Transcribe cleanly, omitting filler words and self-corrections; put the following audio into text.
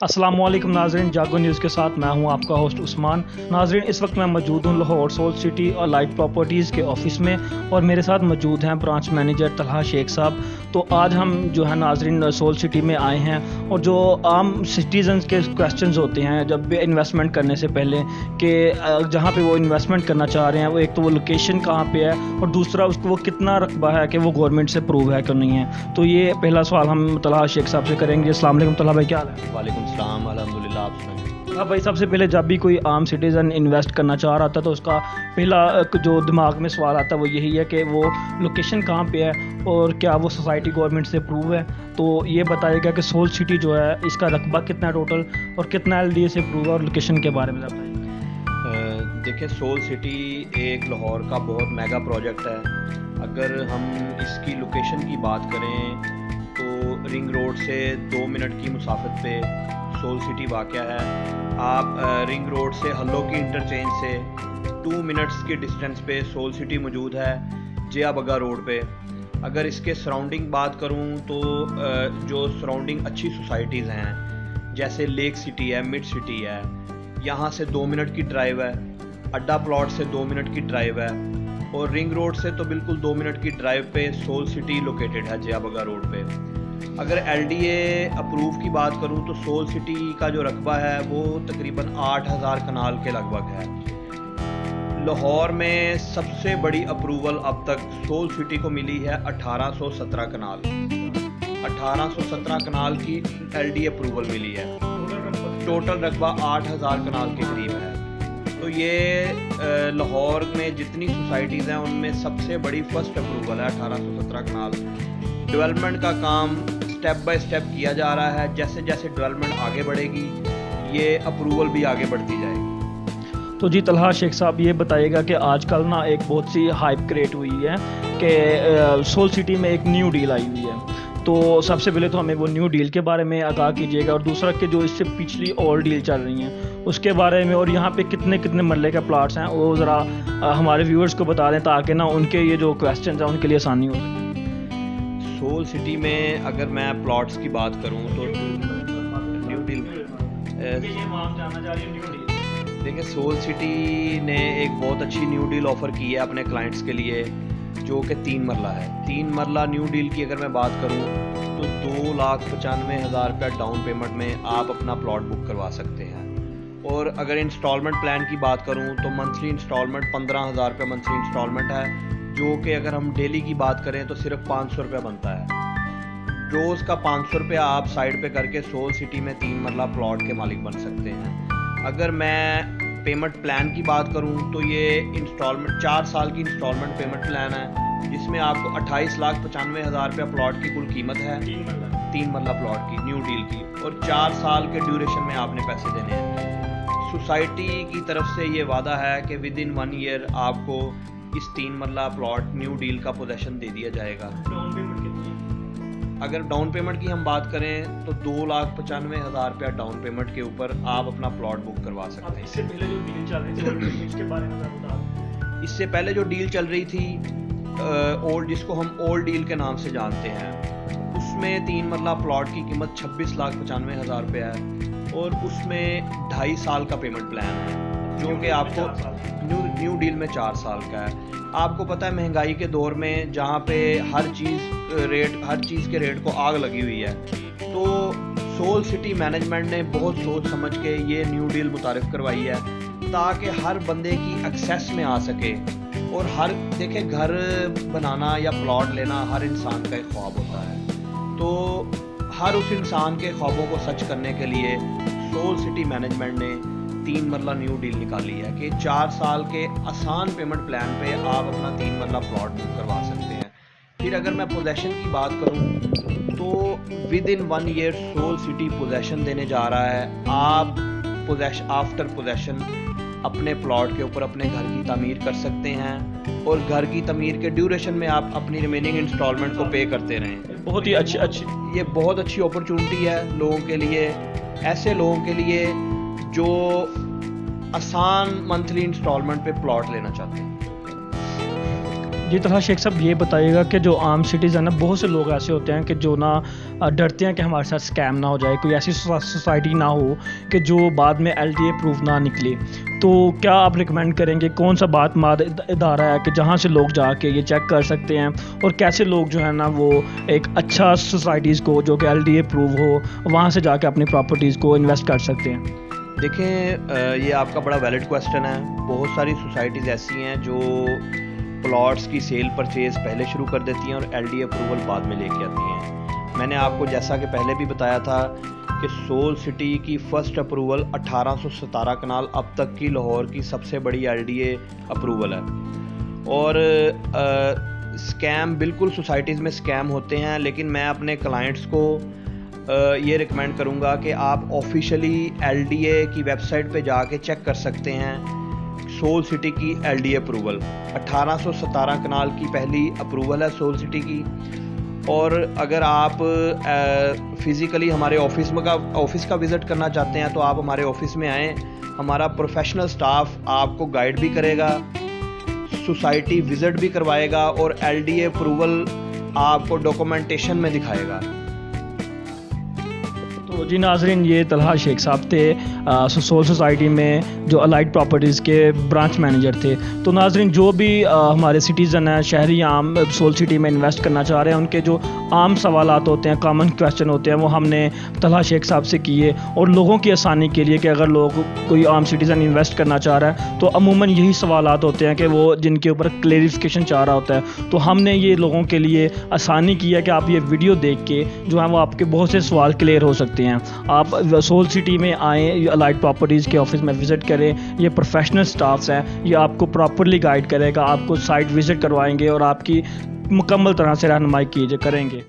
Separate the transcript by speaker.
Speaker 1: अस्सलामु अलैकुम नाज़रीन, जागो न्यूज़ के साथ मैं हूं आपका होस्ट उस्मान। नाज़रीन, इस वक्त मैं मौजूद हूं लाहौर सोल सिटी और लाइट प्रॉपर्टीज़ के ऑफिस में और मेरे साथ मौजूद हैं ब्रांच मैनेजर तलहा शेख साहब। तो आज हम जो है नाज़रीन सोल सिटी में आए हैं और जो आम सिटीज़न्स के क्वेश्चंस होते हैं जब भी इन्वेस्टमेंट करने से पहले कि जहाँ पे वो इन्वेस्टमेंट करना चाह रहे हैं, वो एक तो वो लोकेशन कहाँ पे है और दूसरा उसको वो कितना रकबा है कि वो गवर्नमेंट से अप्रूव है कि नहीं है। तो ये पहला सवाल हम तलहा शेख साहब से करेंगे। अस्सलाम वालेकुम तलहा भाई, क्या हाल है?
Speaker 2: वालेकुम सलाम, अल्हम्दुलिल्लाह। आप सुनाएं।
Speaker 1: हाँ भाई, सबसे पहले जब भी कोई आम सिटीज़न इन्वेस्ट करना चाह रहा था तो उसका पहला जो दिमाग में सवाल आता है वो यही है कि वो लोकेशन कहाँ पे है और क्या वो सोसाइटी गवर्नमेंट से अप्रूव है। तो ये बताइएगा कि सोल सिटी जो है इसका रकबा कितना टोटल और कितना एलडीए से अप्रूव है और लोकेशन के बारे में बताइए।
Speaker 2: देखिए, सोल सिटी एक लाहौर का बहुत मेगा प्रोजेक्ट है। अगर हम इसकी लोकेशन की बात करें तो रिंग रोड से 2 मिनट की मुसाफत पे सोल सिटी वाक़या है। आप रिंग रोड से हल्लो की इंटरचेंज से 2 मिनट्स के डिस्टेंस पे सोल सिटी मौजूद है, जिया बग्गा रोड पे। अगर इसके सराउंडिंग बात करूं तो जो सराउंडिंग अच्छी सोसाइटीज़ हैं जैसे लेक सिटी है, मिड सिटी है, यहाँ से 2 मिनट की ड्राइव है। अड्डा प्लॉट से 2 मिनट की ड्राइव है और रिंग रोड से तो बिल्कुल 2 मिनट की ड्राइव पे सोल सिटी लोकेटेड है, जिया बग्गा रोड पे। अगर एलडीए अप्रूव की बात करूं तो सोल सिटी का जो रकबा है वो तकरीबन 8000 कनाल के लगभग है। लाहौर में सबसे बड़ी अप्रूवल अब तक सोल सिटी को मिली है 1817 कनाल। 1817 कनाल की एलडीए अप्रूवल मिली है। टोटल रकबा 8000 कनाल के करीब है। तो ये लाहौर में जितनी सोसाइटीज़ हैं उनमें सबसे बड़ी फर्स्ट अप्रूवल है 1817 कनाल। डेवलपमेंट का काम स्टेप बाय स्टेप किया जा रहा है। जैसे जैसे डेवलपमेंट आगे बढ़ेगी ये अप्रूवल भी आगे बढ़ती जाएगी।
Speaker 1: तो जी तलहा शेख साहब, ये बताइएगा कि आजकल ना एक बहुत सी हाइप क्रिएट हुई है कि सोल सिटी में एक न्यू डील आई हुई है। तो सबसे पहले तो हमें वो न्यू डील के बारे में आगाह कीजिएगा और दूसरा कि जो इससे पिछली ओल्ड डील चल रही हैं उसके बारे में, और यहाँ पे कितने कितने मरले के प्लाट्स हैं वो ज़रा हमारे व्यूअर्स को बता दें ताकि ना उनके ये जो क्वेश्चन हैं उनके लिए आसानी हो सके।
Speaker 2: सोल सिटी में अगर मैं प्लॉट्स की बात करूं तो न्यू डील देखिए, सोल सिटी ने एक बहुत अच्छी न्यू डील ऑफ़र की है अपने क्लाइंट्स के लिए जो कि 3 मरला है। 3 मरला न्यू डील की अगर मैं बात करूं तो 2,95,000 रुपये डाउन पेमेंट में आप अपना प्लॉट बुक करवा सकते हैं। और अगर इंस्टॉलमेंट प्लान की बात करूं तो मंथली इंस्टॉलमेंट 15,000 रुपये मंथली इंस्टॉलमेंट है, जो कि अगर हम डेली की बात करें तो सिर्फ 500 रुपये बनता है। रोज़ का 500 रुपये आप साइड पे करके सोल सिटी में 3 मरला प्लॉट के मालिक बन सकते हैं। अगर मैं पेमेंट प्लान की बात करूं तो ये इंस्टॉलमेंट 4 साल की इंस्टॉलमेंट पेमेंट प्लान है जिसमें आपको 28,95,000 रुपये प्लॉट की कुल कीमत है 3 मरला प्लॉट की न्यू डील की, और 4 साल के ड्यूरेशन में आपने पैसे देने हैं। सोसाइटी की तरफ से ये वादा है कि विद इन 1 ईयर आपको इस 3 मरला प्लॉट न्यू डील का पोजेशन दे दिया जाएगा। अगर डाउन पेमेंट की हम बात करें तो 2,95,000 रुपया डाउन पेमेंट के ऊपर आप अपना प्लॉट बुक करवा सकते हैं।
Speaker 1: इससे पहले जो डील चल रही थी इसके बारे में बता दें।
Speaker 2: इससे पहले जो डील चल रही थी ओल्ड, जिसको हम ओल्ड डील के नाम से जानते हैं, उसमें 3 मरला प्लॉट की कीमत 26,95,000 रुपये है और उसमें 2.5 साल का पेमेंट प्लान है जो कि आपको न्यू डील में 4 साल का है। आपको पता है महंगाई के दौर में जहाँ पे हर चीज़ के रेट को आग लगी हुई है, तो सोल सिटी मैनेजमेंट ने बहुत सोच समझ के ये न्यू डील मुतारिफ करवाई है ताकि हर बंदे की एक्सेस में आ सके। और देखे, घर बनाना या प्लॉट लेना हर इंसान का एक ख्वाब होता है, तो हर उस इंसान के ख्वाबों को सच करने के लिए सोल सिटी मैनेजमेंट ने 3 मरला न्यू डील निकाली है कि 4 साल के आसान पेमेंट प्लान पे आप अपना 3 मरला प्लॉट बुक करवा सकते हैं। फिर अगर मैं पोजेशन की बात करूं तो within 1 year soul city possession देने जा रहा है। आप आफ्टर पोजेशन अपने प्लॉट के ऊपर अपने घर की तामीर कर सकते हैं और घर की तामीर के ड्यूरेशन में आप अपनी रिमेनिंग इंस्टॉलमेंट को पे करते रहें।
Speaker 1: बहुत ही अच्छी
Speaker 2: ये बहुत अच्छी अपॉर्चुनिटी है लोगों के लिए, ऐसे लोगों के लिए जो आसान मंथली इंस्टॉलमेंट पे प्लॉट लेना चाहते हैं।
Speaker 1: جی طلحہ شیخ صاحب یہ بتائیے گا کہ جو عام سٹیزن ہیں بہت سے لوگ ایسے ہوتے ہیں کہ جو نا ڈرتے ہیں کہ ہمارے ساتھ اسکیم نہ ہو جائے, کوئی ایسی سوسائٹی نہ ہو کہ جو بعد میں LDA اپروو نہ نکلے, تو کیا آپ ریکمینڈ کریں گے کون سا ادارہ ہے کہ جہاں سے لوگ جا کے یہ چیک کر سکتے ہیں, اور کیسے لوگ جو ہے نا وہ ایک اچھا سوسائٹیز کو جو کہ LDA اپروو ہو وہاں سے جا کے اپنی پراپرٹیز کو انویسٹ کر سکتے ہیں؟
Speaker 2: دیکھیں یہ آپ کا بڑا ویلڈ کویسچن ہے. بہت ساری سوسائٹیز ایسی ہیں جو پلاٹس کی سیل پرچیز پہلے شروع کر دیتی ہیں اور LDA اپروول بعد میں لے کے آتی ہیں. میں نے آپ کو جیسا کہ پہلے بھی بتایا تھا کہ سول سٹی کی فرسٹ اپروول 1817 کنال اب تک کی لاہور کی سب سے بڑی LDA اپروول ہے. اور اسکیم بالکل سوسائٹیز میں اسکیم ہوتے ہیں, لیکن میں اپنے کلائنٹس کو یہ ریکمینڈ کروں گا کہ آپ آفیشلی LDA کی ویب سائٹ پہ جا کے چیک کر سکتے ہیں سول سٹی کی LDA اپروول. 1817 کنال کی پہلی اپروول ہے سول سٹی کی. اور اگر آپ فزیکلی ہمارے آفس کا وزٹ کرنا چاہتے ہیں تو آپ ہمارے آفس میں آئیں, ہمارا پروفیشنل سٹاف آپ کو گائیڈ بھی کرے گا, سوسائٹی وزٹ بھی کروائے گا اور LDA اپروول آپ کو ڈاکومنٹیشن میں دکھائے گا.
Speaker 1: تو جی ناظرین, یہ طلحہ شیخ صاحب تھے سول سوسائٹی میں جو الائٹ پراپرٹیز کے برانچ مینیجر تھے. تو ناظرین جو بھی ہمارے سٹیزن ہیں, شہری عام سول سٹی میں انویسٹ کرنا چاہ رہے ہیں, ان کے جو عام سوالات ہوتے ہیں, کامن کویسچن ہوتے ہیں, وہ ہم نے طلحہ شیخ صاحب سے کیے. اور لوگوں کی آسانی کے لیے کہ اگر لوگ کوئی عام سٹیزن انویسٹ کرنا چاہ رہا ہے تو عموماً یہی سوالات ہوتے ہیں کہ وہ جن کے اوپر کلیریفیکیشن چاہ رہا ہوتا ہے. تو ہم نے یہ لوگوں کے لیے آسانی کی ہے کہ آپ یہ ویڈیو دیکھ کے جو ہے وہ آپ کے بہت سے سوال کلیئر ہو سکتے ہیں. آپ سول سٹی میں آئیں, الائٹ پراپرٹیز کے آفس میں وزٹ کریں, یہ پروفیشنل سٹافس ہیں, یہ آپ کو پراپرلی گائیڈ کرے گا, آپ کو سائٹ وزٹ کروائیں گے اور آپ کی مکمل طرح سے رہنمائی کریں گے.